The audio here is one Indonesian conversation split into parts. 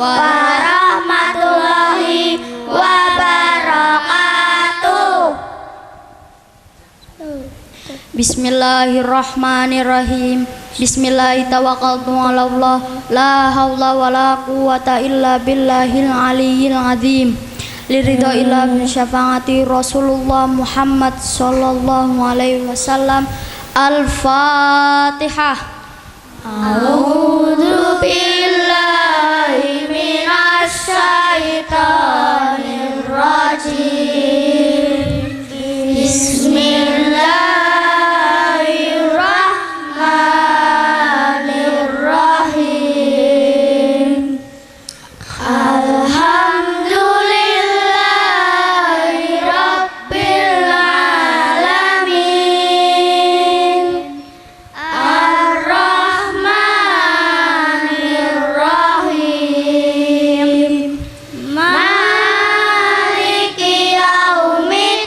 warahmatullahi wabarakatuh. Bismillahirrahmanirrahim. Bismillahi tawakkaltu 'ala Allah. La haula wala quwwata illa billahil aliyyil azim. Liridha ila syafaati Rasulullah Muhammad sallallahu alaihi wasallam. Al-Fatihah. A'udzu billahi minasy syaithanir rajim. Bismillahirrahmanirrahim. Alhamdulillahi rabbil alamin. Ar-Rahmanir-Rahim. Maliki yaumiddin.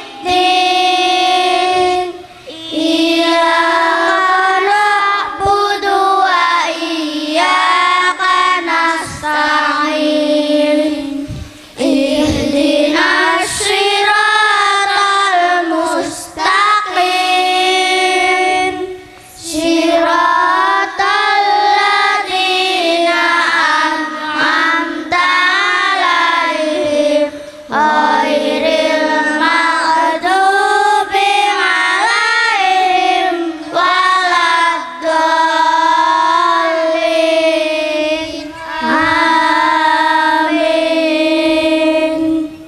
Iyyaka na'budu wa iyyaka nasta'in. Ihdinas siratal mustaqim. Siratal ladzina an'amta 'alaihim ghairil maghdubi 'alaihim waladdallin. Amin.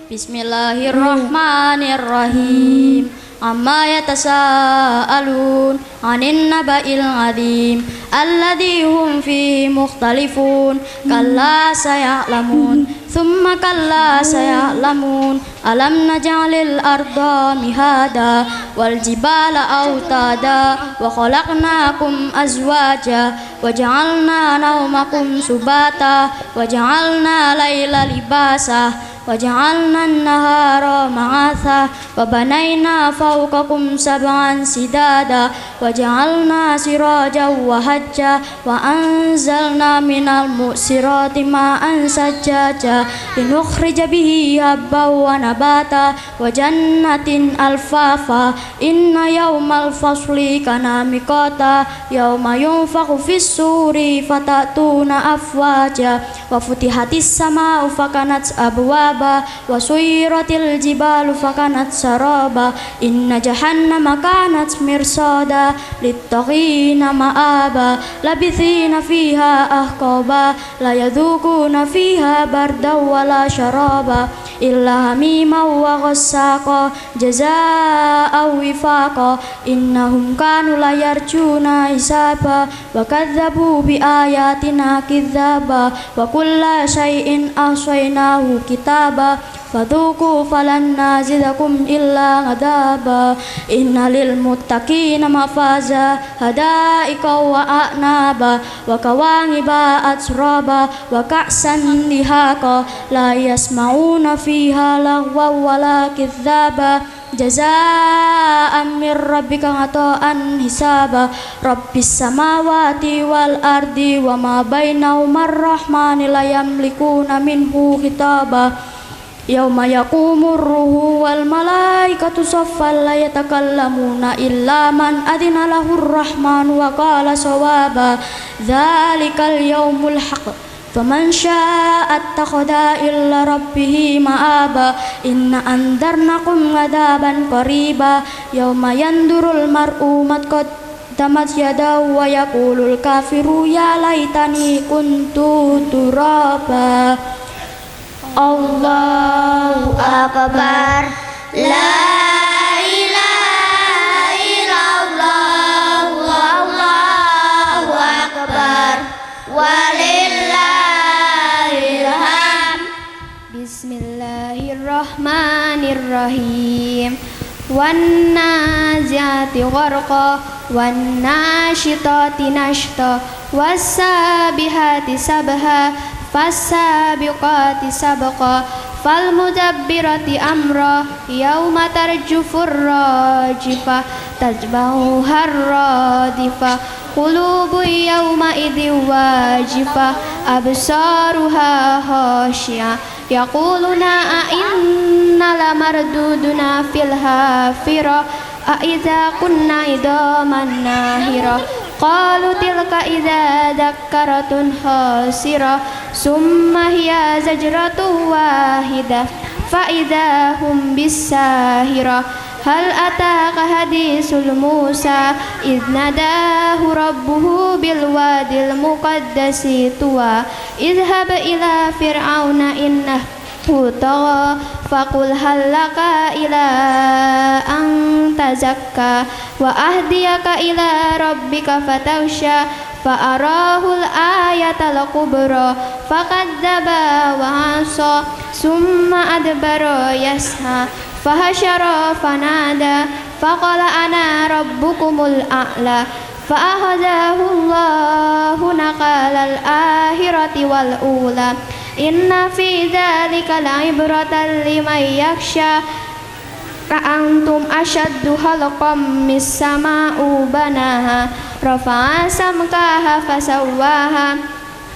Bismillahirrahmanirrahim. Amma yatasaalun 'anil naba'il 'adzim alladzi hum fihi mukhtalifun. Kalla saya'lamun thumma kalla saya'lamun. Alam naj'alil arda mihada wal jibala autada wa khalaqnakum azwaja wa ja'alna nawmakum subata wa ja'alna laila libasa wa ja'alna an-nahara ma'atha wa banayna fawqakum sab'an sidada wa ja'alna sirajan wa hajja wa anzalna minal mu'sirati ma'an sajjaja linukhrija bihi habban wa nabata wa jannatin alfafa. Inna yawmal fasli kana miqata yawma yunfakhu fis suri fatatuna afwaja wa futihatis sama'u fakanat abwaba wa suyiratil jibalu fakanat saraba. Inna jahannama kanat mirsada littaqina ma'aba labithina fiha ahqaba la yadhukuna fiha barda wala syaraba illa hamima wa ghassaqa jazaa'an wifaqa. Innahum kanu la yarjuna hisaba wa kadzabu bi ayatina kidzaba wa kulla syai'in ahsaynahu kitaba fadhuku falan nazidakum illa ngadaba. Inna lil muttaqina mafaza hadaika wa a'naba wa kawangiba atraba wa ka'san dihaqa la yasma'una fiha lagwa wala kidzaba jazaa'an mir rabbika ngato'an hisaba. Rabbis samawati wal ardi wa ma bainahuma ar-rahmani la yamlikuna minhu khitaba. Yauma yaqumur ruhu wal malaikatu saffan la yatakallamuna illa man adina lahur rahman wa qala sawaba. Dzalikal yaumul haqq faman syaa'a attakhadha ila rabbih ma'aba. Inna andarnakum adaban qariba yauma yandurul mar'u tamat yadahu wa yaqulul kafiru ya laitani kuntu turaba. Allahu akbar. La ilaha illallah. Allahu akbar. Walillahil hamd. Bismillahirrahmanirrahim. Wan naziati gharqa wan nashitati nashta was sabihati sabha fassabiqati sabqa falmudabbirati amra yauma tarjufur rajifa tajbahu harradifa qulubu yauma idin wajifa أبصارها خاشعة يقولون أئنا لمردودون في الحافرة أإذا كنا عظاما ناخرة قالوا تلك إذا ذكرة خاسرة ثم هي زجرة واحدة فإذا هم بالساهرة هل أتاك حديث موسى إذ ناداه ربه بالوادي المقدس طوى اذهب إلى فرعون إنه طغى فقل هل لك إلى أن تزكى وأهديك إلى ربك فتخشى فأراه الآية الكبرى فكذب وعصى ثم أدبر يسعى فحشر فنادى فقال أنا ربكم الأعلى فأخذه الله نكال الآخرة والأولى إن في ذلك لعبرة لمن يخشى أأنتم أشد خلقا من السماء بناها رفع سمكها فسواها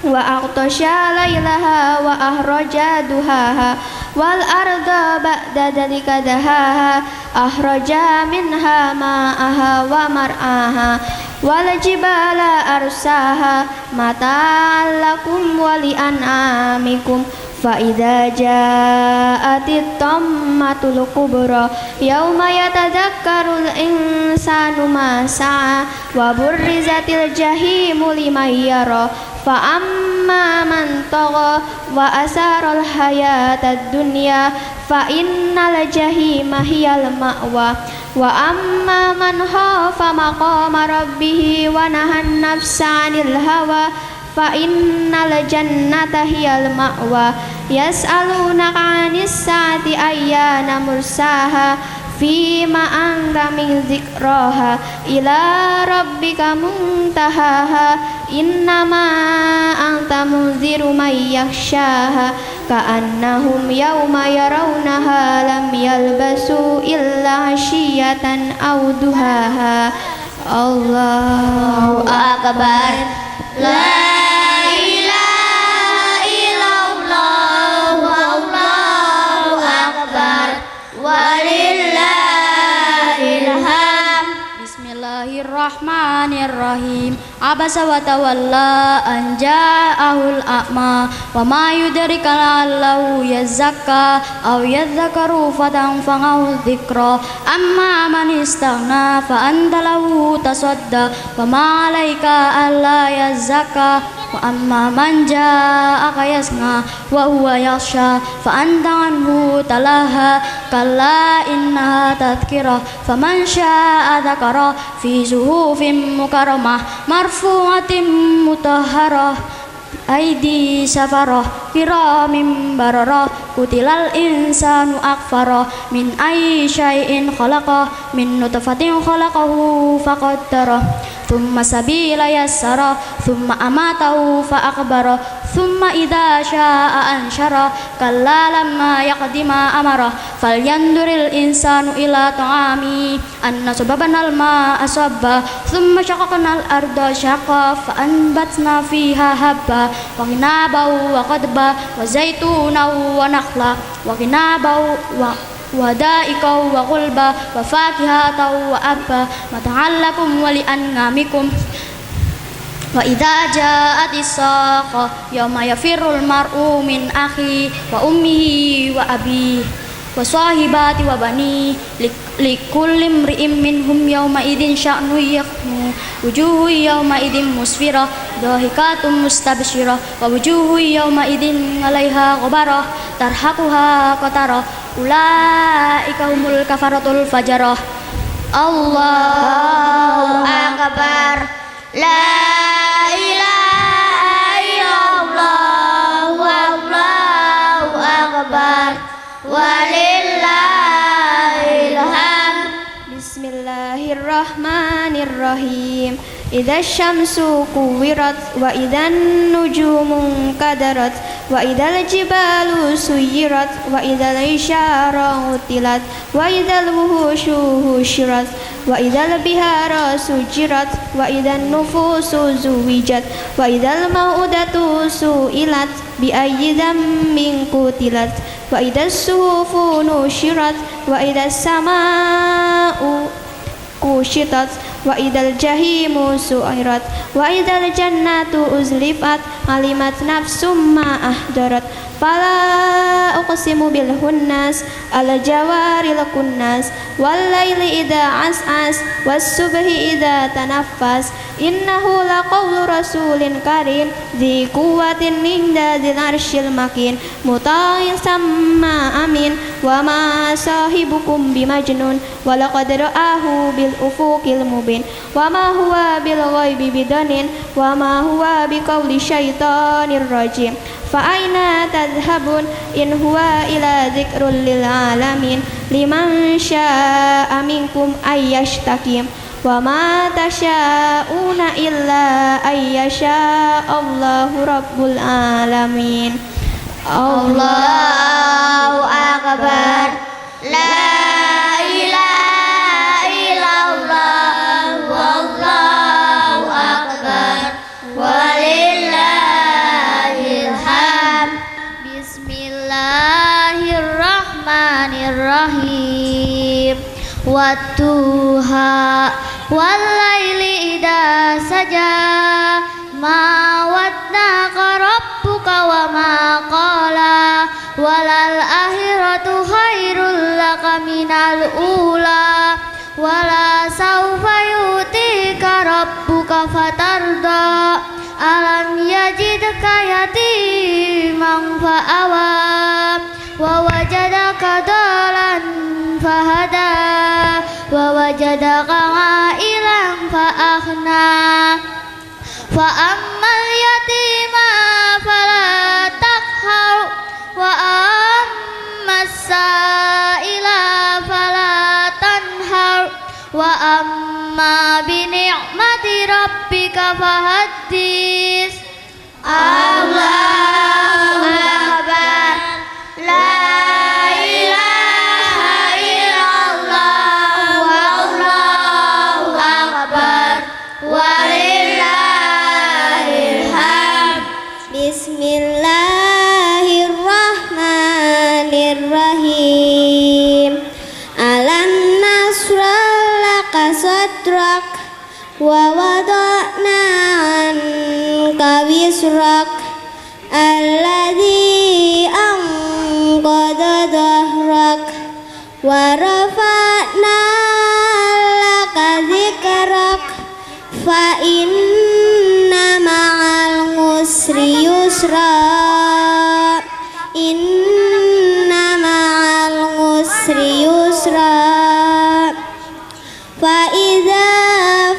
وأغطش ليلها وأخرج ضحاها والأرض بعد ذلك دهاها أخرج منها ماءها ومرعاها والجبال أرساها متاعا لكم ولأنعامكم فإذا جاءت الطامة الكبرى يوم يتذكر الإنسان ما سعى وبرزت الجحيم لمن يرى فأما من طغى وأثار الحياة الدنيا فإن الجحيم هي المأوى وأما من خاف مقام ربه ونهى النفس عن الهوى فإن الجنة هي المأوى يسألونك عن الساعة أيان مرساها فيما أنت من ذكراها إلى ربك منتهاها إنما أنت منذر من يخشاها كأنهم يوم يرونها لم يلبسوا إلا عشية أو ضحاها الله أكبر لا إله إلا الله والله أكبر ولله الحمد Bismillahirrahmanirrahim. Abasa wa tawalla an ja'ahul a'ma wa ma yudrika la'allahu yazakka aw yadhakkaru fatanfa'ahu dhikra amma man istaghna fa anta lahu tasadda wa ma 'alaika alla yazakka wa amma man ja'aka yas'a wa huwa yakhsha fa anta anhu talaha kalla innaha tadhkirah faman syaa'a dzakara fi suhufin mukarramah marfu'atin mutahharah aidi safarah kiramin bararah kutilal insanu akfarah min ayyi syai'in khalaqah min nutfatin khalaqahu faqaddarah thumma sabila yassara thumma amatahu fa akbara thumma idza syaa'a ansyara kalla lamma yaqdima amara falyanduril insanu ila ta'ami anna sababnal ma'a sabba thumma syaqaqnal arda syaqa fa anbatna fiha habba wa qinabahu wa qadba wa zaitunahu wa nakhla wa qinabahu wa da'ikahu wa qulba wa fakihatahu wa abba mata'allakum wa li'an'amikum wa idza ja'atis saqa yawma yafirrul mar'u min akhi wa ummihi wa abihi wa sahibati wa bani likulli imri'in minhum yawma idin sya'nu yaghnu wujuhu yawma idin musfirah dhahikatun mustabshirah wa wujuhu yawma idin 'alaiha ghabarah tarhaquha qatarah ulaika humul kafaratul fajarah Allahu akbar la ilaha illallah wallahu akbar walillahil hamd Bismillahirrahmanirrahim Idza syamsu kuwirat wa idzan nujumu kadarat وإذا الجبال سيرت وإذا العشار عطلت وإذا الوحوش حشرت وإذا البحار سجرت وإذا النفوس زوجت وإذا الموءودة سئلت بأي ذنب قتلت وإذا الصحف نشرت وإذا السماء كشطت وإذا الجحيم سعرت وإذا الجنة أزلفت علمت نفس ما أحضرت فلا أقسم بالخناس الجوار الكناس والليل إذا عسعس والصبح إذا تنفس إنه لقول رسول كريم ذي قوة عند ذي العرش المكين مطاع ثم أمين وما صاحبكم بمجنون ولقد رآه بالأفق المبين وما هو بالغيب بضنين وما هو بقول شيطان الرجيم فأين تذهبون إن هو إلا ذكر للعالمين لمن شاء منكم أن يستقيم وما تشاءون إلا أن يشاء الله رب العالمين Allahu Akbar. La ilaha illallah. Wallahu akbar. Walillahil hamd. Bismillahirrahmanirrahim. Wadduha wallaili idza saja ma waddaka rabbuka wa ma qala walal akhiratu khairul laka minal ula wala sawfa yutika rabbuka fatarda alam yajidka yatiman fa'awa wa wajadaka dalan fahada wa wajadaka ma'ilan fa'akhna fa ammal yatima fala taqhar wa ammas sa'ila fala tanhar wa amma bi ni'mati rabbika fahaddits. Allahu Akbar. La ilaha illallah. Wallahu akbar. Walillahil hamd. Bismillahirrahmanirrahim. Alam nashrah laka sadrak wa wada'na anka wisrak alladzi anqadha dhahrak wa rafa'na laka dzikrak fa inna ma'al usri yusra inna ma'al usri yusra fa idza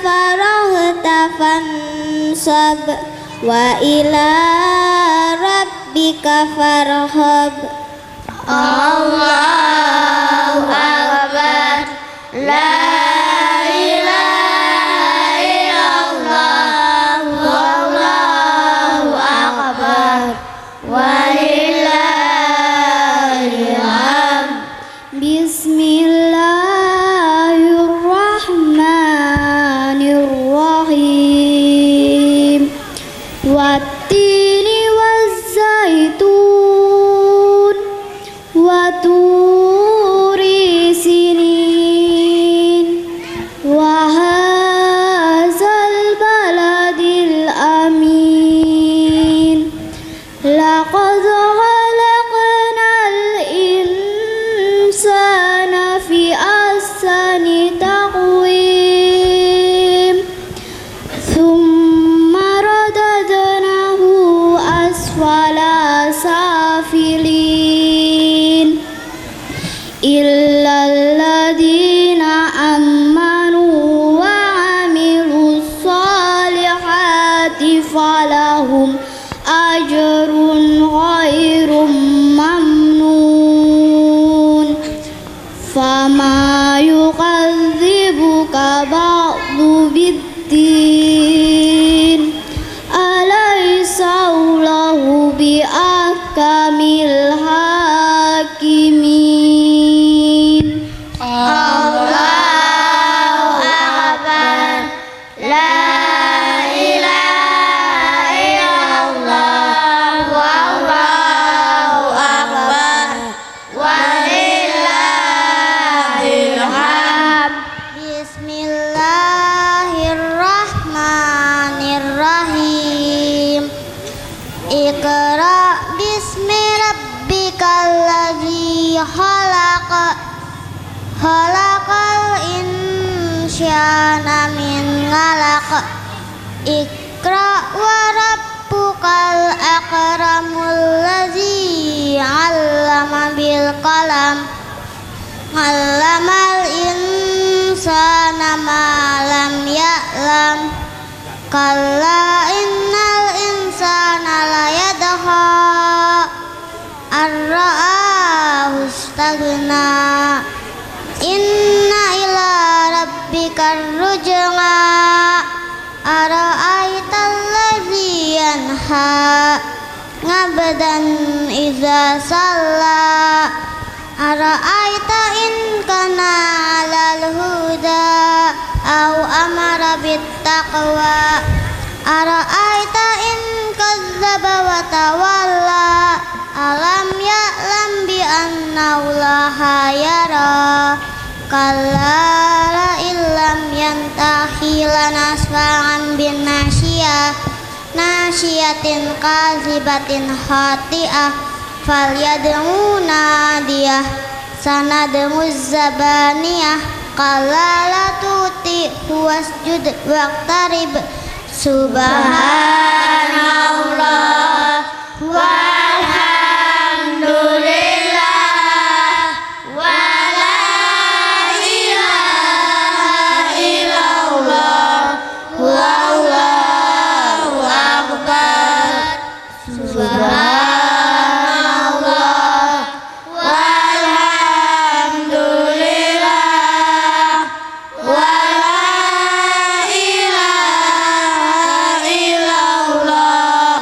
faraghta fansab wa ila rabbika farghab. Allahu Akbar. La ilaha illallah. Wallahu akbar. Walillahil hamd. Bismillahirrahmanirrahim. Wattini wazzaitun wa turi sinin wa hadzal baladil amin laqad khalaqnal insana fi ahsani taqwim thumma radadnahu asfala safilin illal ladzina amanu wa amilus solihati falahum ajrun ghairu ahkamil hakimin. Allahu Akbar. La ilaha illallah. Wallahu akbar. Walillahil hamd. Bismillahirrahmanirrahim. Iqra bismi rabbikal ladzi khalaq. Khalaqal insyana min 'alaq. Iqra wa rabbukal akramul ladzi 'allama bil qalam. 'Allamal insana ma lam ya'lam. Kalla innal insana la yadha ar-ra'ahu istaghna. Inna ila rabbikar ruj'a. Ara'aital ladzi yanha 'abdan idza shalla. Ara'aita in kana 'alal huda aw amara bit taqwa. Ara'aita in kadzdzaba wa tawalla. Alam ya'lam bi annahu la yara. Kalla la illam yantahi lanasfa'an bin nasyiyah. Nasyiyatin kazibatin khati'ah. Falyad'u nadiyah. Sanad'u zabaniyah. Kalla la tuti'hu wasjud waqtarib. Subhanallah walhamdulillah wa la ilaha illallah wallahu akbar. Subhanallah walhamdulillah wa la ilaha illallah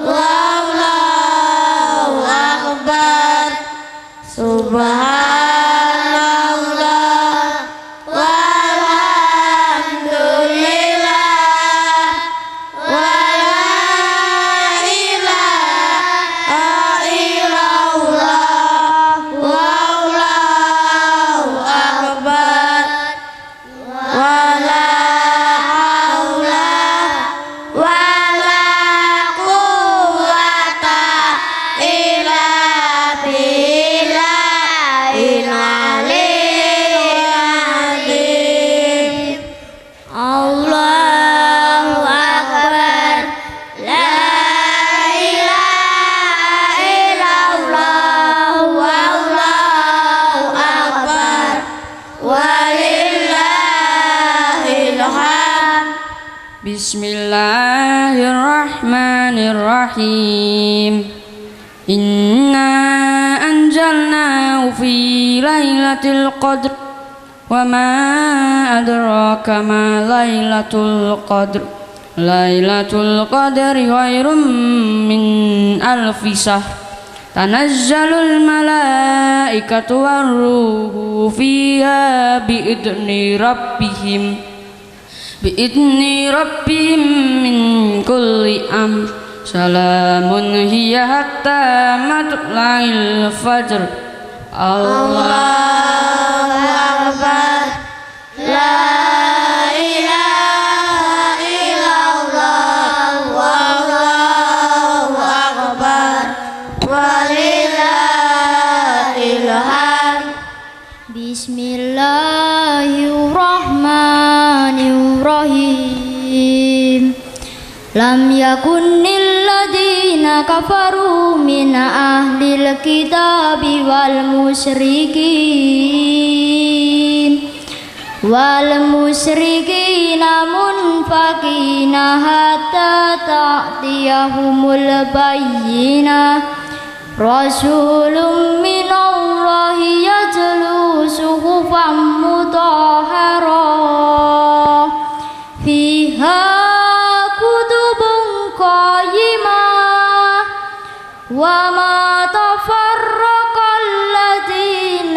wallahu akbar. Subhanallah walhamdulillah wa la ilaha illallah wallahu akbar. Wala haula wala quwwata illa billahil aliyyil azim. Allahu akbar. La ilaha illallah. Wallahu akbar. Walillahil hamd. Bismillahirrahmanirrahim. Inna anjalnahu fi lailatul qadr. Wa ma adraka ma lailatul qadr. Lailatul qadri khairum min alfi shahr. Tanazzalul malaikatu warruhu fiha biidni rabbihim min kulli amr. Salamun hiya hatta matla'il fajr. Allahu akbar. La ilaha illallah. Wallahu akbar. Walillahil hamd. Bismillahirrahmanirrahim. Lam yakunil ladina kafaru min ahlil kitabi wal musyrikina munfakina hatta ta'tiyahumul bayyinah. Rasulun minallahi yatlu suhufan mutahharah fiha kutubun qayyimah wa وما تفرق الذين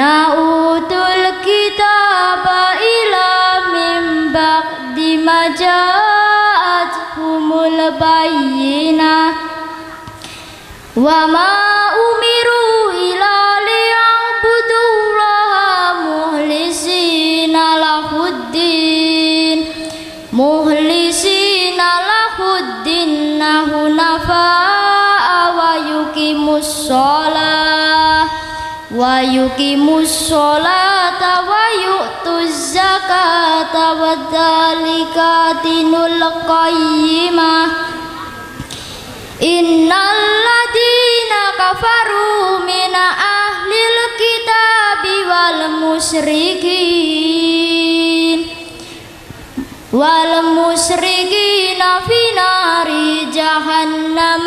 أوتوا الكتاب إلا من بعد ما جاءتهم البينة وما أمروا إلا ليعبدوا الله مخلصين له الدين حنفاء ويقيموا الصلاة ويؤتوا الزكاة وذلك دين القيمة إن الذين كفروا من أهل الكتاب والمشركين في نار جهنم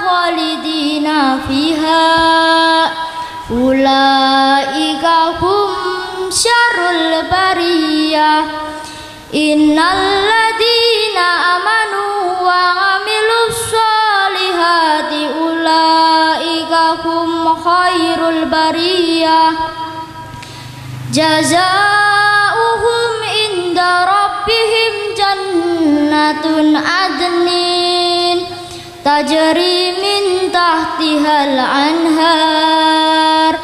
خالدين فيها أولئك هم شر البرية إن الذين آمنوا وعملوا الصالحات أولئك هم خير البرية جزاؤهم عند ربهم جنة عدن تجري من تحتها الأنهار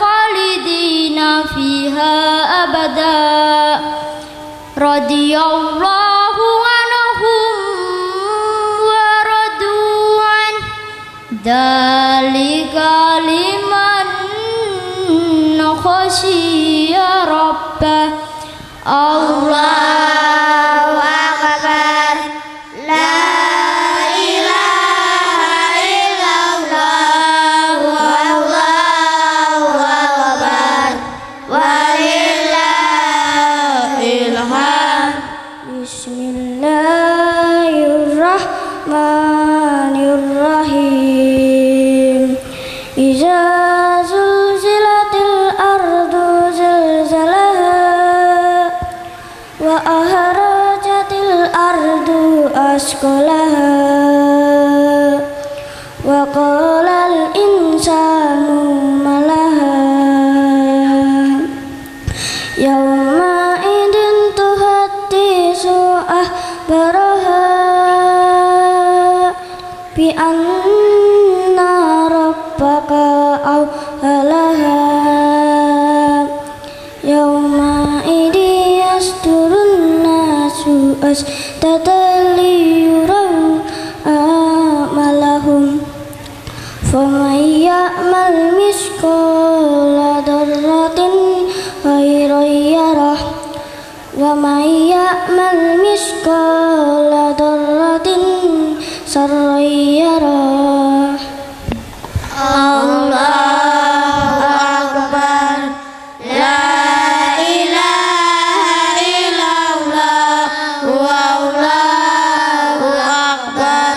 خالدين فيها أبدا رضي الله عنهم ورضوا عنه ذلك لمن خشي ربه Allahu Akbar. La ilaha illallah. Wallahu Akbar. Walillahil hamd. Bismillahirrahmanirrahim. Iza zulzilatil ardu zilzalaha wa ahrajatil ardu asqalaha wa qalal insanu malaha yawma idin tuhaddisu ahbaraha bi anna rabbaka awhalaha yawma idin yasturun nasu astatali yuraw amalahum faman ya'mal misqala darratin khairan yarah wa man ya'mal misqala darratin sarran yarah. Allahu Akbar. La ilaha illallah. Wallahu Akbar.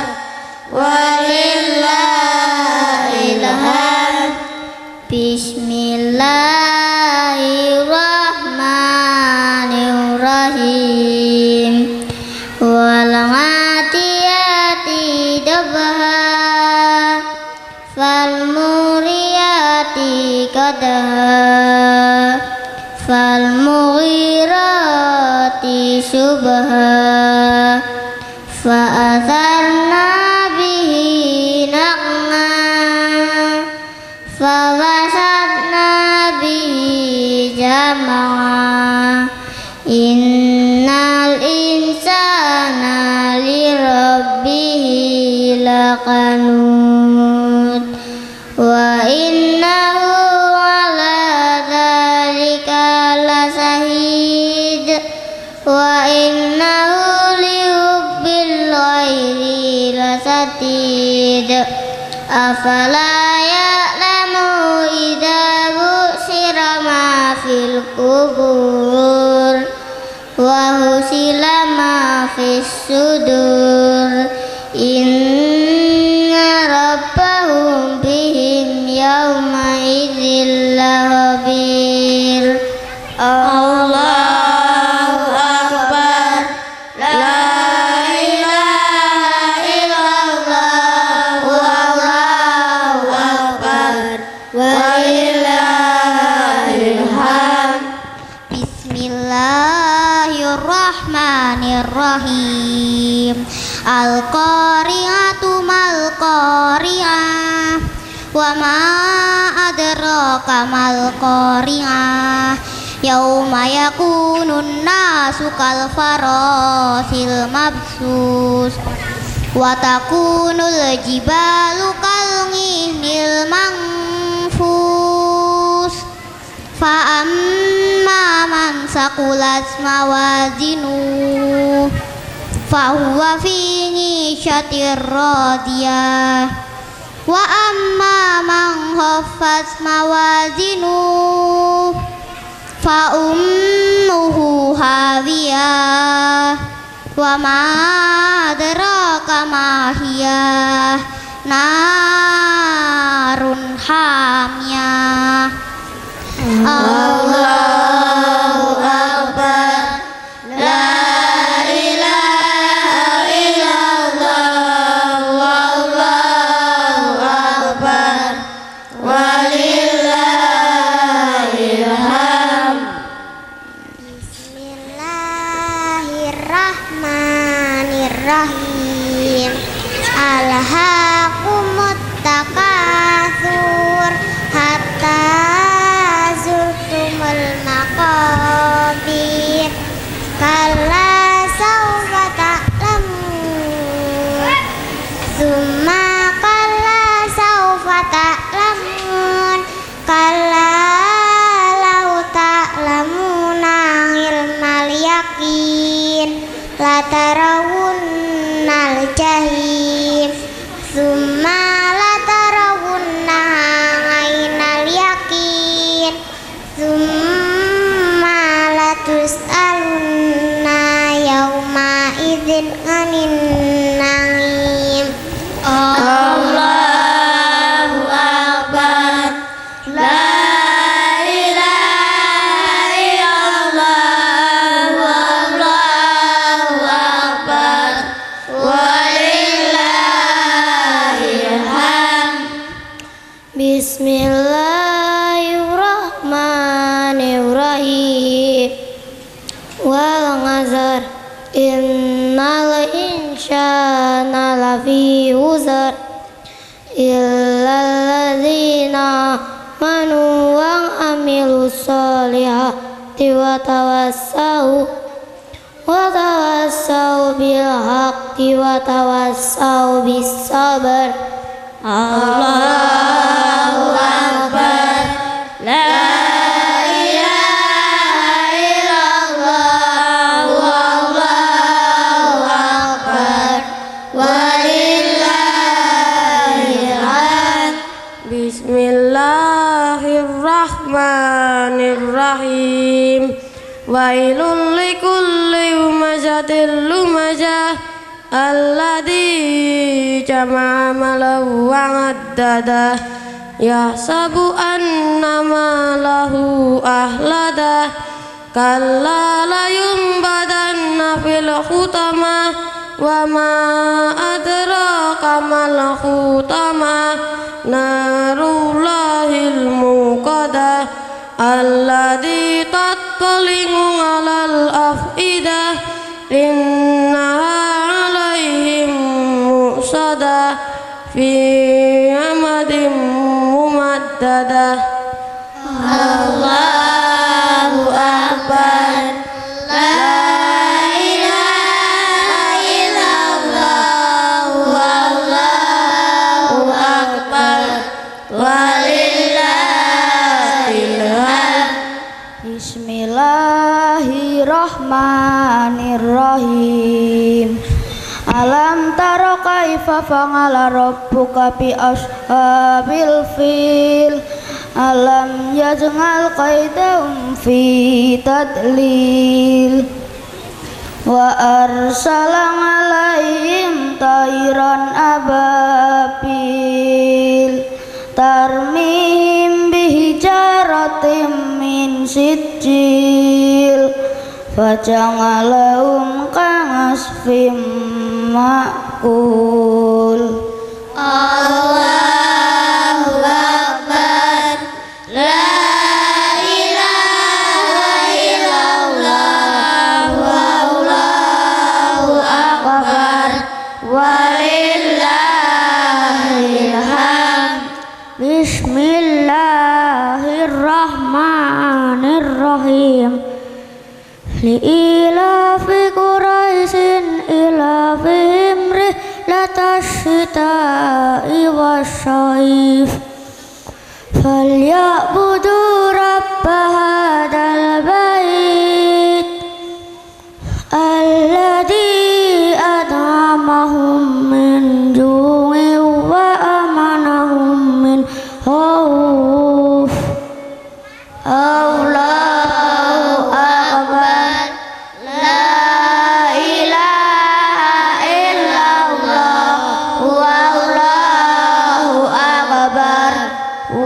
Walillahil hamd. Bismillahirrahmanirrahim. Wal 'adiyati dabha fal muriyati qadha fal mughirati subha fa atharna bihi naqma fa wasatna bihi jama'a innal insana li rabbihi laqanut wa innahu ala dhalika lasahid wa innahu li hubbil ghairi lasatid afala ya'lamu idza bu'sira ma fil qubur wa husila ma fis sudur inna rabbahum bihim yawma idzil labir. Allahu Akbar. Bismillahirrahmanirrahim. Al-qari'atu mal-qari'ah, wa ma adraka mal-qari'ah, yauma yakunun nasu kal farasil mabsus, wa takunul jibalu kal ngihnil manfus, fa amma man saqulat mawazinu fa huwa fi 'ishatir radiyah, wa amma man khaffat mawazinu fa ummuhu hawiyah, wa ma adraka ma hiya narun hamiyah. Allahu Akbar, la ilaha illallah, wallahu akbar, walillahil hamd. Bismillahirrahmanirrahim. Alhaakumut takatsur hatta zurtumul maqabir, kalla sawfa ta'lamun, summa kalla sawfa ta'lamun, kalla law ta'lamuna ilmal yaqin, la tarawunnal jahim, summa la tarawunna ainal yaqin, summa la tus'alunna yauma idzin 'anin na'im. Allahu Akbar, la ilaha illallah, wallahu akbar, walillahil hamd. Bismillahirrahmanirrahim. Wal 'asr, innal insana lafi khusr, illal ladzina amanu wa 'amilus solihati wa tawassau bil haqqi wa tawassau bis sabr. Allahu Akbar, la ilaha illallah, wallahu akbar, walillahil hamd. Bismillahirrahmanirrahim. Wailul likulli humazatil lumazah, alladzi jama'a malahu wa 'addadah, yahsabu anna malahu ahladah, kalla layumbadanna fil hutamah, wa ma adraka mal hutamah, narullahil muqadah, alladzi tattali'u 'alal afidah, innaha 'alaihim mu'sadah fi amadin mumaddadah. Allahu Akbar, la ilaha illallah, wallahu akbar, walillahil hamd. Bismillahirrahmanirrahim. Alam tara kaifa fa'ala rabbuka bi ashabil fil, alam yaj'al qaidahum fi tadlil, wa arsala 'alaihim tayran ababil, tarmihim bihijaratim min sijil, faja'alahum ka'asfim ma'kul. Allahu Akbar, la ilaha illallah, wallahu li'ilafi Quraisyin ilafihim rihlatash shita'i wasyayf falyabudu rabba hadzal bait alladzi at'amahum min ju'in wa amanahum min khauf. Allahu akbar, la ilaha illallah, wallahu akbar,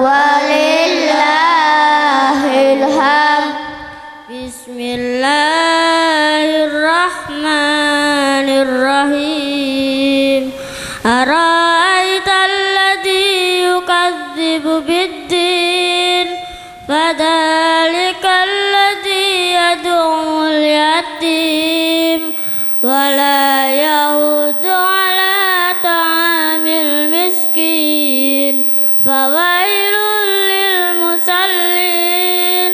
walillahil hamd. Bismillahirrahmanirrahim. Ara'aital ladzi yukadzibu bid-din fadzalikal ladzi yad'ul yatim wa la yahudu ala ta'amil miskin fawailul lil musallin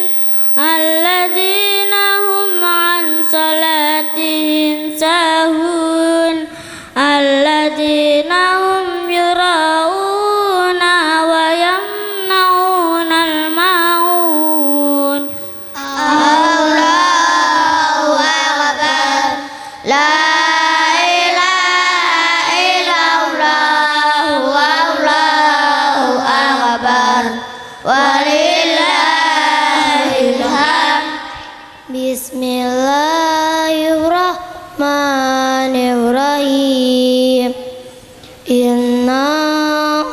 alladzina hum an salatihim sahun alladzina hum yura'una wa yamna'una al-ma'un. Allahu akbar, la ilaha illallah, wallahu akbar, walillahil hamd. Bismillahirrahmanirrahim. Inna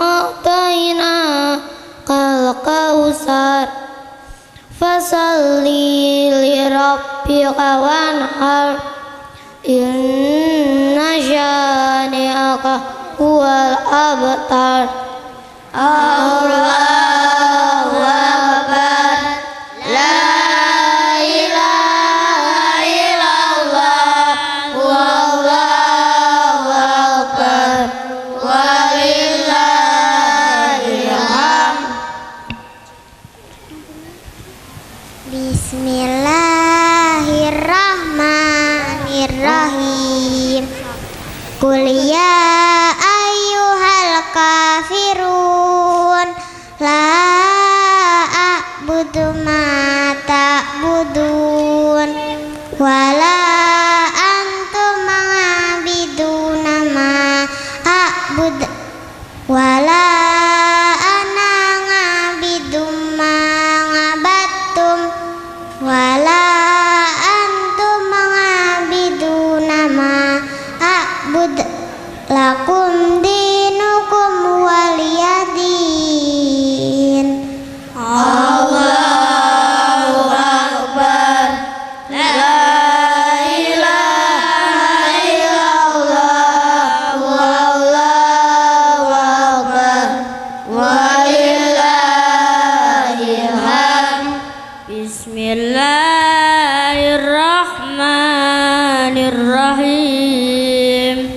a'tayna kal kausar fasalli li rabbika wanhar inna syani'aka huwal abtar. Allahu akbar, la ilaha illallah, wallahu akbar, walillahil hamd. Bismillahirrahmanirrahim. Qul ya ayyuhal kafirun la a'budu ma ta'budun wala antum ma'abiduna ma a'bud wala ana ngabidum ma ngabattum wala antum ma'abiduna ma a'bud lakum dinukum waliyadin. Allahu akbar, la ilaha illallah, wallahu akbar, walillahil hamd. Bismillahirrahmanirrahim.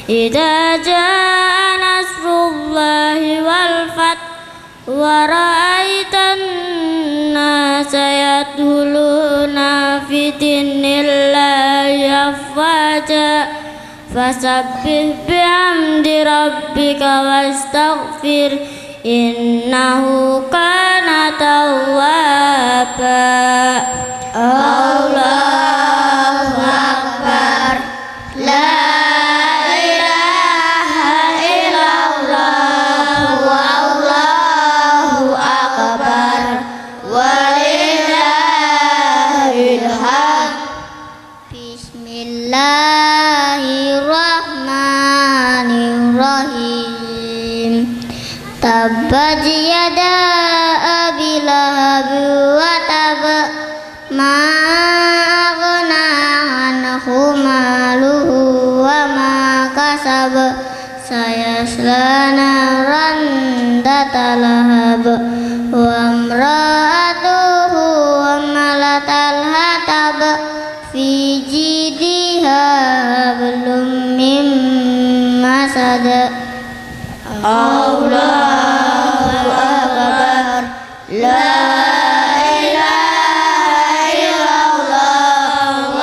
Idza jaa nasrullahi wal fath wa ra'aitan nasa yadkhuluna fi dinillahi afwaja fasabbih bihamdi rabbika wastaghfir innahu kana tawwaba. Allahu akbar, la ilaha illallah, wallahu akbar, walillahil hamd. Bismillahirrahmanirrahim. Tabbat yada abi lahab wa tab ma aghna anhu maluhu wa ma kasab sayasla naran data lahab wa imra'atuhu hamalatal hatab fi jidiha hablum mim masad. Allahu akbar, la ilaha illallah,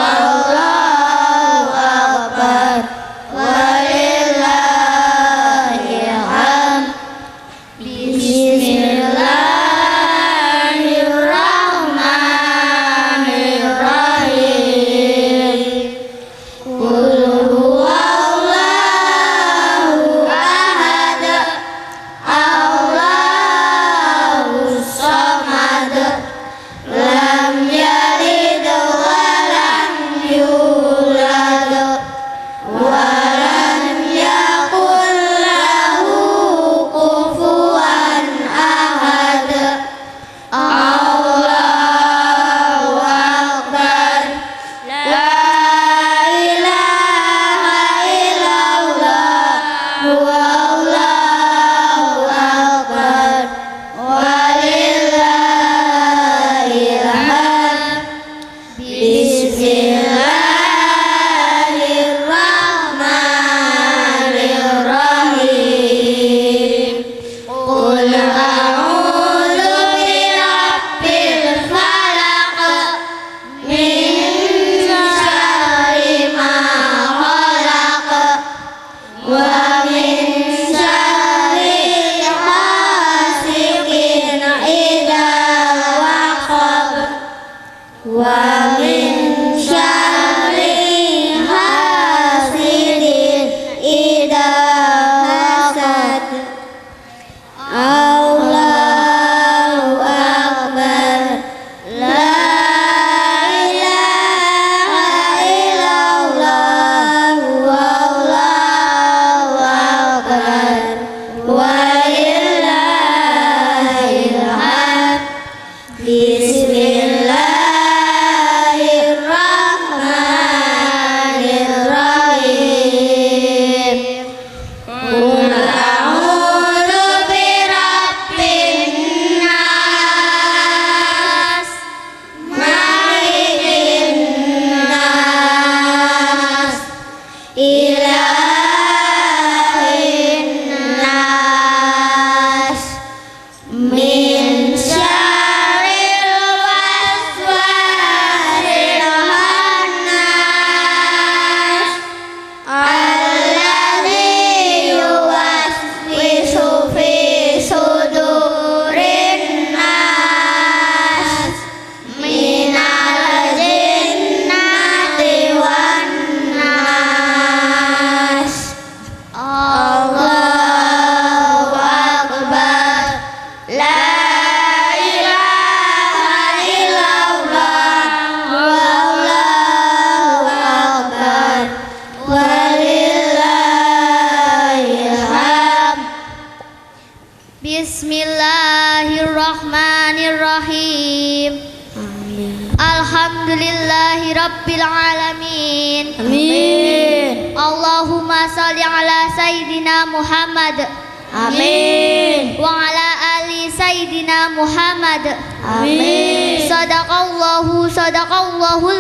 rabbil alamin. Amin. Allahumma shalli ala sayyidina Muhammad. Amin. Wa ala ali sayyidina Muhammad. Amin. Sadaqallahul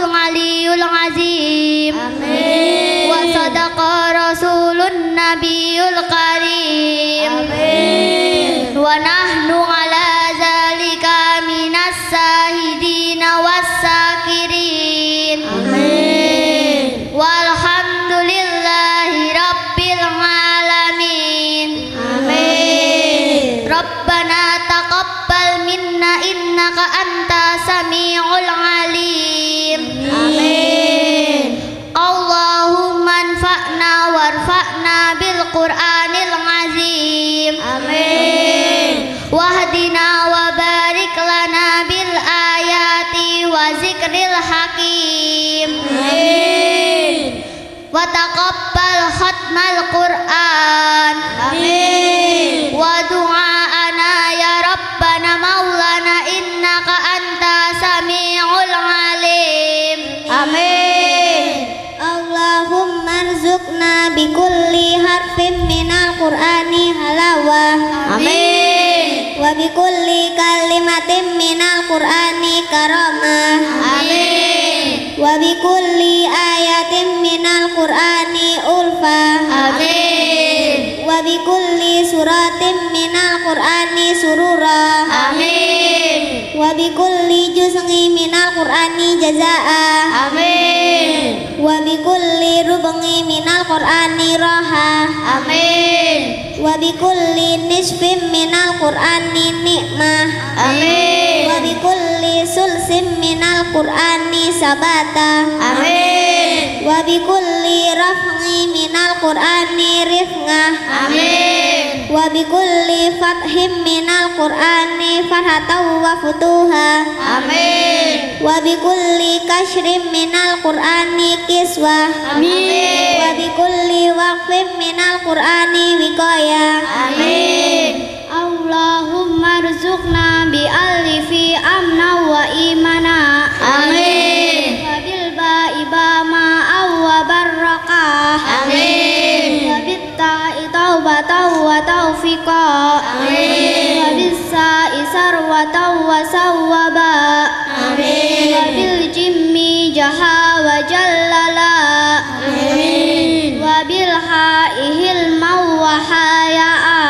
aliyul azim. Amin. Wa sadaqa rasulun nabiyul karim. Amin. Wa nahnu ala zalika minas sahidina was sakirin. Amin. Walhamdulillahi rabbil alamin. Amin. Rabbana taqabbal minna innaka anta sami'ul alim. Amin. Allahumma anfa'na warfa'na bil qur'anil azim. Amin. Wahdina wa barik lana bil ayati wa zikril hakim. Amin. Wa taqabbal khatmal Qur'an. Amin. Wa du'aana ya Rabbana maulana innaka anta sami'ul alim. Amin. Allahumma arzuqna bi kulli harfin minal Qur'ani halawah. Amin. Wa bi kulli kalimatin minal Qur'ani karamah. Amin. Wa bi kulli ayatin minal Qur'ani ulfah. Amin. Wa bi kulli suratin minal Qur'ani surura. Amin. Wa bi kulli juz'in minal Qur'ani jazaa. Amin. Wa bi kulli rub'in minal Qur'ani raha. Amin. Wa bi kulli nisfin minal Qur'ani nikmah. Amin. Wa bi kulli sulsin minal Qur'ani sabata. Amin. Wa bi kulli raf'in minal Qur'ani rif'ah. Amin. Wa bi kulli fathim minal Qur'ani farhatan wa futuha. Amin. Wa bi kulli kashrin minal Qur'ani kiswah. Amin. Wa bi kulli waqfin minal Qur'ani wiqayah. Amin. Allahumma rzuqna bi alifi amna wa imana. Amin. Wa bil ba'i bama wa barakah. Amin. Wa bit ta'i taubatan wa taufiqa. Amin. Wa bis sa'i sarwatan wa sawwaba. Amin. Wa bil jimmi jaha wa jallala. Amin. Wa bil ha'i hilman wa haya'a.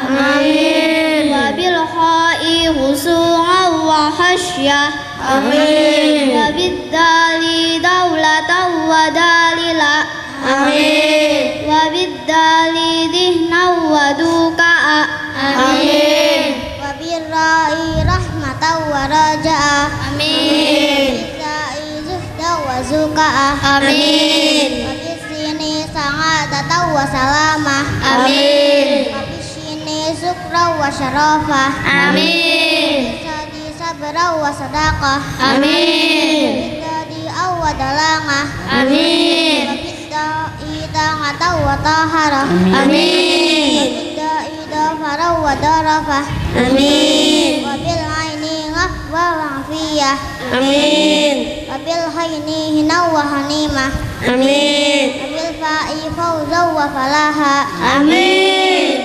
Amin. Wa bil kha'i husu'an wa khasyah. Amin. Wa bid dali daulatan wa dalila. Amin. Wa bid dali dihnan wa duka'a. Amin. Wa bir ra'i rahmatan wa raja'a. Amin. Bisa'i zuhda wa zuka'a. Amin. Wa bisini sa'adatan wa salamah. Amin. Wa bisini sukra wa syarafah. Amin. Bisadi sabra wa sadaqah. Amin. Bidadi awadalangah. Amin. Wabidai tangata wa tahara. Amin. Wabidai dafara wa darafah. Amin. Wabil aini ngafwa wa afiyah. Amin. Wabil haini hina wa hanimah. Amin. Wabil fa'i fawza wa falaha. Amin.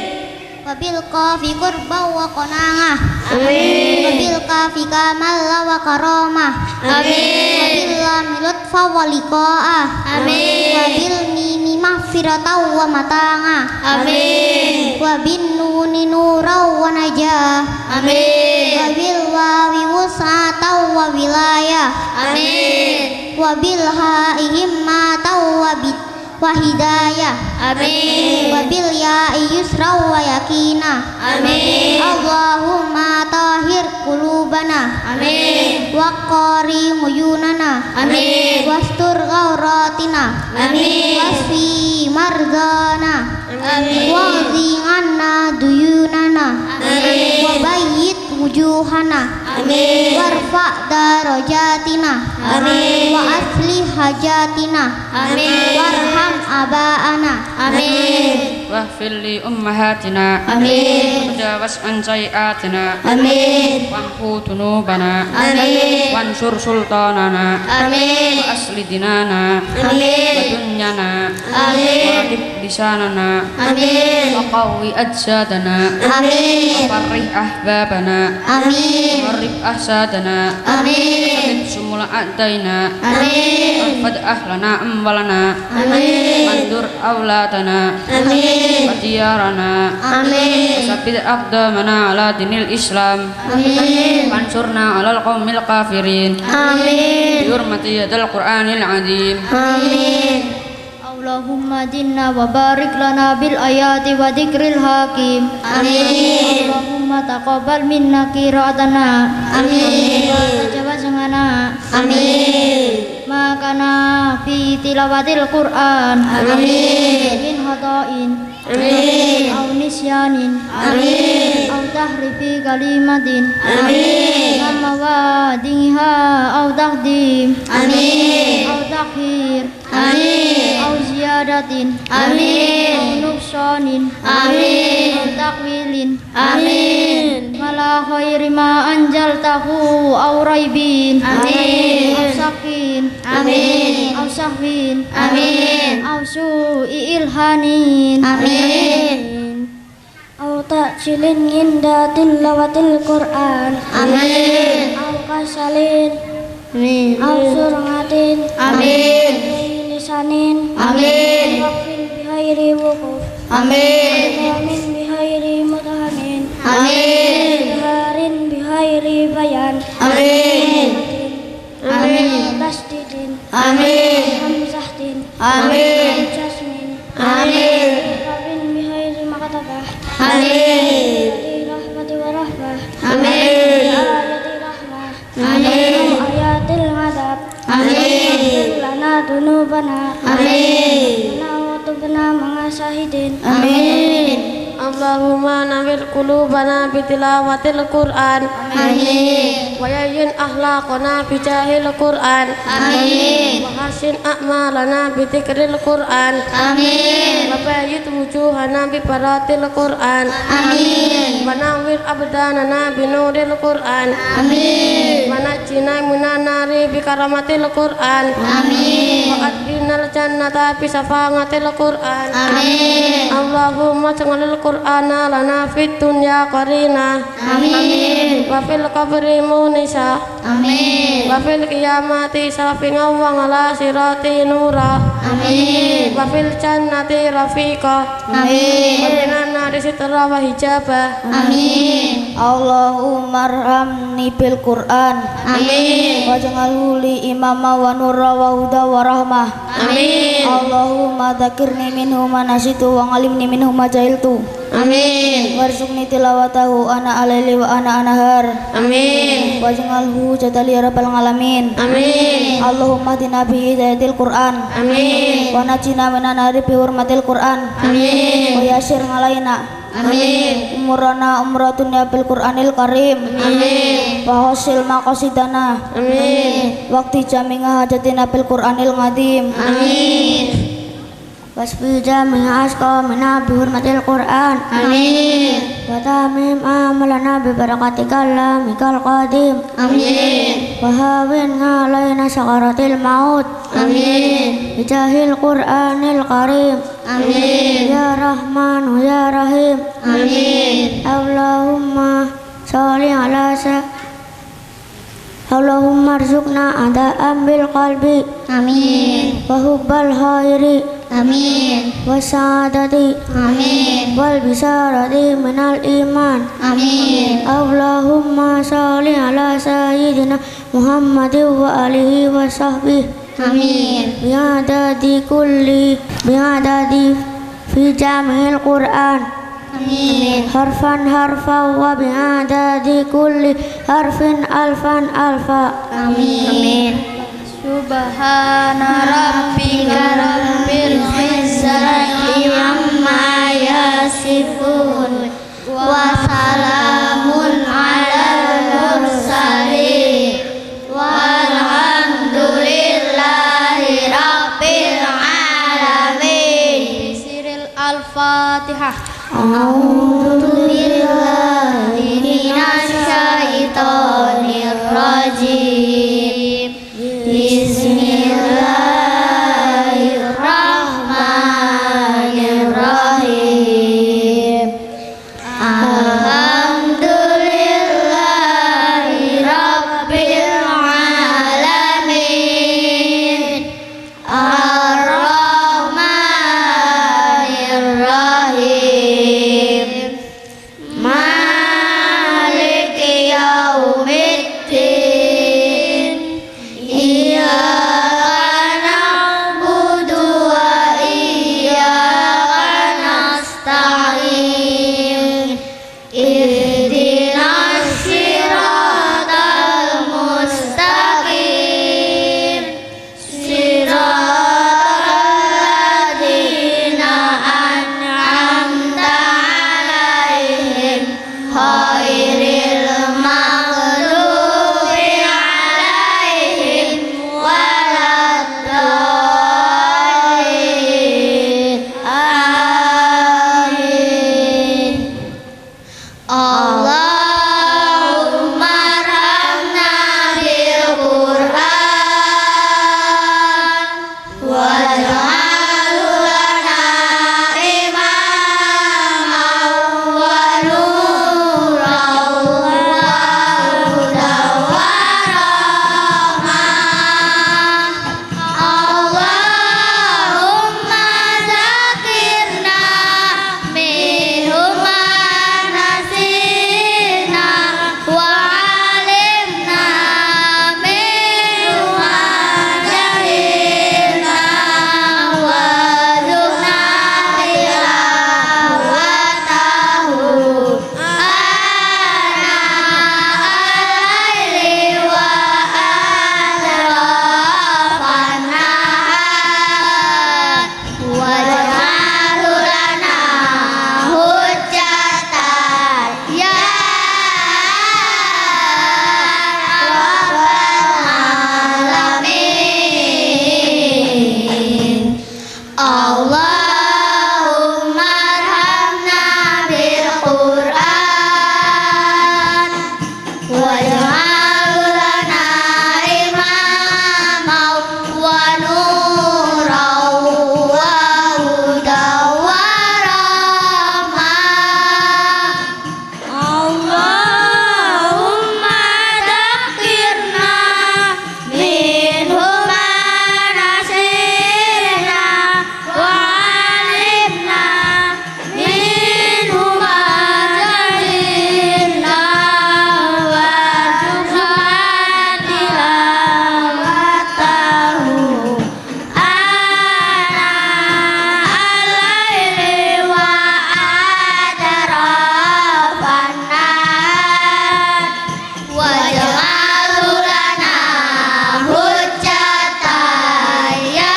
Wabil qafi qurba wa qana'ah. Amin. Wabil kafi kamala wa karamah. Amin. Wabil lam lutfa wa liqa'ah. Amin. Wabil mimi mahfiratan wa matangah. Amin. Wabin nuni nurau wa najah. Amin. Wabil wawi wus'atan wa wilayah. Amin. Wabil ha'i himmatan wa hidayah. Amin. Wabil ya'i yusra wa yakinah. Amin. Allahumma tahhir qulubana. Amin. Wa qari uyunana. Amin. Wastur ghawratina. Amin. Wasfi mardana. Amin. Wa'zi anna duyunana. Amin. Wa bayyit wujuhana. Amin. Warfa darajatina. Amin. Wa aslih hajatina. Amin. Warham abaana. Amin. واغفر لأمهاتنا Amin. tajawas an sayiatina. Amin. Wamhu dunubana. Amin. Wansur sultanana. Amin. Wa asli dinana. Amin. Wa dunyana. Amin. Wa adib lisanana. Amin. Wa qawwi ajsadana. Amin. Wa farrih ahbabana. Amin. Wa rib ahsadana. Amin. Sumula a'daina. Amin. Fad ahlana amwalana. Amin. Mandur awladana. Amin. Wa diyarana. Amin. Sabit aqdamana ala dinil Islam. Amin. Wansurna ala al-qawmil kafirin. Amin. Bi hurmati hadal Qur'anil azim. Amin. Allahumma jinna wa barik lana bil ayati wa dzikril hakim. Amin. Allahumma taqabbal minna qira'atana. Amin. Wa tajawaz anna. Amin. Makana fi tilawatil Qur'an. Amin. Min khata'in. Amin. Aw nisyanin. Amin. Aw tahrifi kalimatin. Amin. Wa mawadhiha aw taqdim. Amin. Aw takhir. Amin. Aw ziyadatin. Amin. Aw nuqsanin. Amin. Aw takwilin. Amin. Wala khairi ma anjaltahu aw raibin. Amin. Aw sakin. Amin. Aw sahwin. Amin. Aw su'i ilhanin. Amin. Aw ta'jilin inda tilawatil Qur'an. Amin. Aw kasalin. Amin. Aw surngatin. Amin. Lisanin. Amin. Waqfin bihairi wuquf. Amin. Mutahamin bihairi mutahamin. Amin. Harin bihairi bayan. Amin. Amin. Tasdidin. Amin. Hamzahtin. Amin. Jasmin. Amin. Rabin bihairi makatabah. Amin. Ayati rahmati wa rahmah. Amin. Ayati rahmah. Amin. Ayatil ngadab. Amin. Lana dunubana. Amin. Tubna mga sahidin. Amin. Allahumma nawir qulubana bitilawatil Qur'an. Amin. Wa yayyin akhlaqana bijahil Qur'an. Amin. Wa hasin a'malana bidzikril Qur'an. Amin. Wa bayyid wujuhana bi baratil Qur'an. Amin. Wa nawir abdanana bi nuril Qur'an. Amin. Wa najjina minan nari bi karamatil Qur'an. Amin. Wa adkhilnal jannata bi safaatil Qur'an. Amin. Allahumma ja'alil Qur'ana lana fid dunya qarina. Amin. Wa fil qabri munisa. Amin. Wa fil qiyamati syafi'an wa ala sirati nura. Amin. Wa fil jannati rafiqa. Amin. Wa minan nari sitra wa hijaba. Amin. Allahumma arhamni bil Qur'an. Amin. Waj'alhu li imama wa nurra wa huda wa rahmah. Amin. Allahumma dzakirni minhu ma nasitu wa 'allimni minhu ma jahiltu. Amin. Warzuqni tilawatahu ana alaili wa ana anahar. Amin. Waj'alhu jadali ya rabbal alamin. Amin. Allahumma hdina bi hidayatil Qur'an. Amin. Wa najjina minan nari bi hurmatil Qur'an. Amin. Wa yassir alaina Amin. umurana umratun ya bil Qur'anil karim. Amin. Wa hasil maqasidana. Amin. Waqti jami'a hajatina bil Qur'anil ngadim. Amin. Wasfi jami'a asqamina bi hurmatil Qur'an. Amin. Wa tamim amalana bi barakati kalamikal qadim. Amin. Wa hawin alaina sakaratil maut. Amin. Bijahil Qur'anil karim. Amin. Ya Rahmanu ya Rahim. Amin. Allahumma sholli ala Allahumma arzuqna ada'an bil qalbi. Amin. Wa hubbal khairi. Amin. Wa sa'adati. Amin. Wal bisarati minal iman. Amin. Allahumma sholli ala sayyidina Muhammadin wa alihi wa sahbihi. Amin. Bi'adadi fi jami'il Qur'an. Amin. Harfan harfa wa bi'adadi kulli harfin alfan alfa. Amin. Subhana rabbika rabbil izzati amma yasifun wa salamun alal mursalin walhamdulillahi rabbil alamin. Bismillahil Al-Fatihah. A'udzu billahi billahi minasyaitonir rajim. Bismillahirrahmanirrahim. Alhamdulillahi rabbil alamin. Ar-Rahmanir-Rahim. Maliki yaumiddin. Iyyaka na'budu wa iyyaka nasta'in. Ihdinas siratal mustaqim. Siratal ladzina an'amta 'alaihim ghairil maghdubi 'alaihim waladdallin. Amin. Allahumma arhamna bil Qur'an waj'alhu lana imaman wa nuran wa hudan wa rahmah. Allahumma zakirna minhu ma nasina wa 'alimna minhu ma jahilna warzuqna tilawatahu ana al-laili wa atrafan nahar waj'alhu lana hujjatan ya rabbal alamin. Allahumma arhamna bil Qur'an waj'alhu lana imaman wa nuran wa hudan wa rahmah. Allahumma dzakirna minhu ma nasina wa 'alimna minhu ma jahilna warzuqna tilawatahu ana al-laili wa atrafan nahar waj'alhu lana hujjatan ya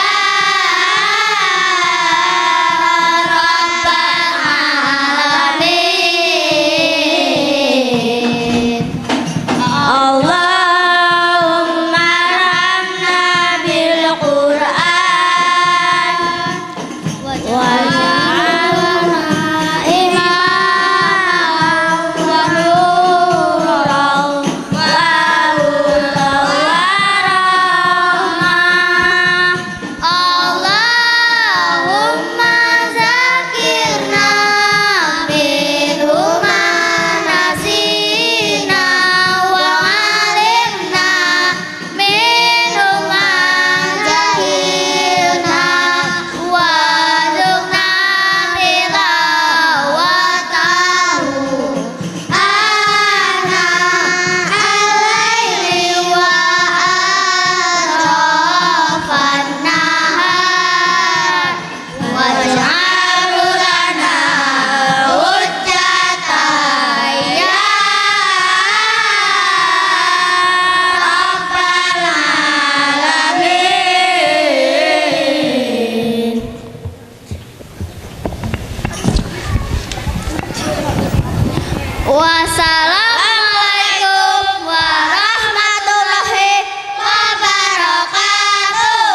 rabbal alamin. Allahumma arhamna bil Qur'an waj'alna imaman wa nuran wa hudan wa rahmah. Allahumma zakirna minhu ma nasina wa 'alimna minhu ma jahilna warzuqna tilawatahu ana al-laili wa atrafan nahar waj'alhu lana hujjatan ya rabbal alamin. Wassalamualaikum warahmatullahi wabarakatuh.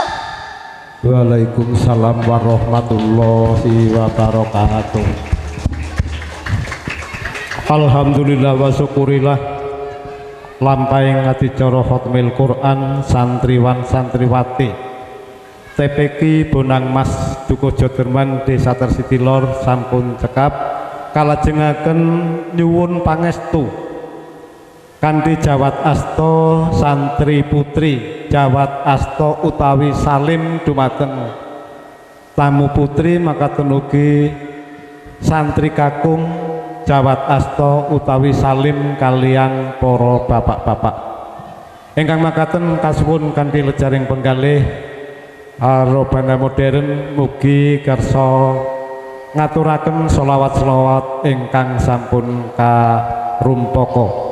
Waalaikumsalam warahmatullahi wabarakatuh. Alhamdulillah wa syukurillah lampahing adicara khatmil Quran santriwan santriwati TPQ Bonang Mas Dukuh Joderman Desa Tersiti Lor sampun cekap kalajengaken nyuwun pangestu kanthi jawat asta santri putri jawat asta utawi salim dumateng tamu putri makaten ugi santri kakung jawat asta utawi salim kalian para bapak-bapak ingkang makaten kasuwun kanthi lejaring penggalih robana modern mugi kersa ngaturaken selawat-selawat ingkang sampun karumpaka.